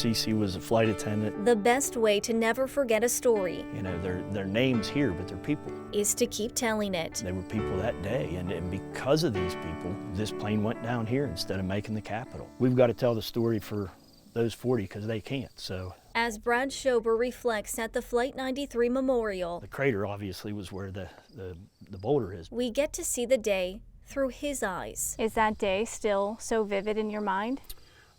Cece was a flight attendant. The best way to never forget a story, You know, their names here, but they're people. is to keep telling it. They were people that day, and because of these people, this plane went down here instead of making the capital. We've got to tell the story for those 40 because they can't, so. As Brad Schober reflects at the Flight 93 Memorial, The crater obviously was where the boulder is. we get to see the day through his eyes, Is that day still so vivid in your mind?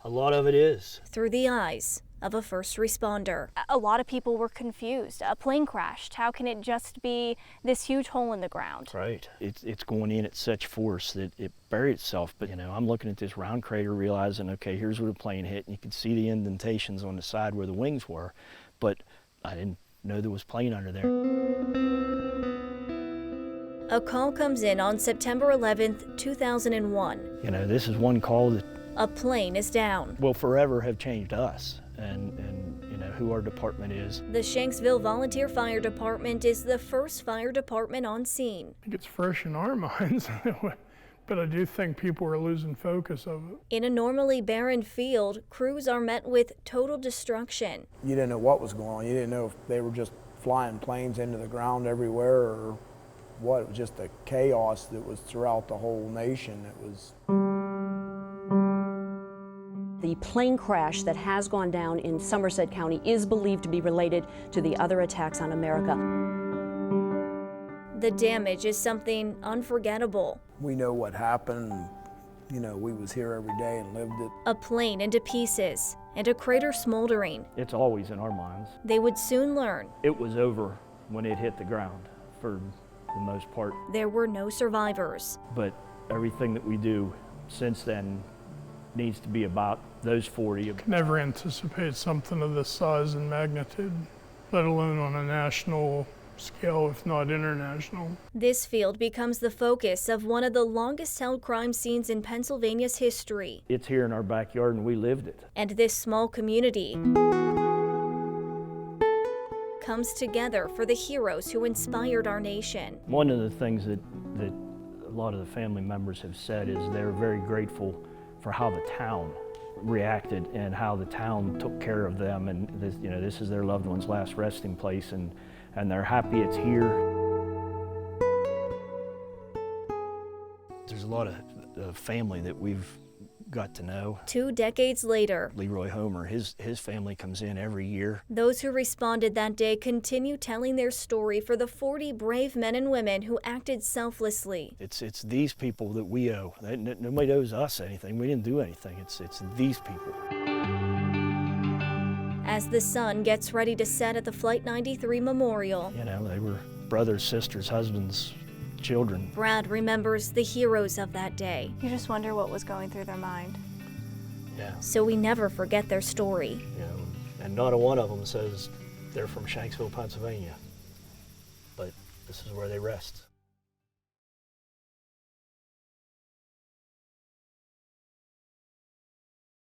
A lot of it is. through the eyes of a first responder. A lot of people were confused. A plane crashed. How can it just be this huge hole in the ground? Right. It's going in at such force that it buried itself. But, you know, I'm looking at this round crater realizing, okay, here's where the plane hit. And you can see the indentations on the side where the wings were. But I didn't know there was plane under there. A call comes in on September 11th, 2001. You know, this is one call that A plane is down. will forever have changed us and you know, who our department is. The Shanksville Volunteer Fire Department is the first fire department on scene. I think it's fresh in our minds, but I do think people are losing focus of it. In a normally barren field, crews are met with total destruction. You didn't know what was going on. You didn't know if they were just flying planes into the ground everywhere or what. It was just the chaos that was throughout the whole nation. It was. The plane crash that has gone down in Somerset County is believed to be related to the other attacks on America. The damage is something unforgettable. We know what happened. You know, we was here every day and lived it. A plane into pieces and a crater smoldering. It's always in our minds. They would soon learn It was over when it hit the ground for the most part. there were no survivors. But everything that we do since then needs to be about those 40. Never anticipate something of this size and magnitude, let alone on a national scale, if not international. This field becomes the focus of one of the longest held crime scenes in Pennsylvania's history. It's here in our backyard and we lived it. And this small community comes together for the heroes who inspired our nation. One of the things that a lot of the family members have said is they're very grateful for how the town reacted and how the town took care of them, and this, you know, this is their loved one's last resting place, and they're happy it's here. There's a lot of family that we've got to know. 2 decades later, Leroy Homer, his family comes in every year. those who responded that day continue telling their story for the 40 brave men and women who acted selflessly. It's these people that we owe. Nobody owes us anything. We didn't do anything. It's these people. As the sun gets ready to set at the Flight 93 Memorial, You know, they were brothers, sisters, husbands, children. Brad remembers the heroes of that day, You just wonder what was going through their mind. Yeah. so we never forget their story. You know, and not a one of them says they're from Shanksville, Pennsylvania. But this is where they rest.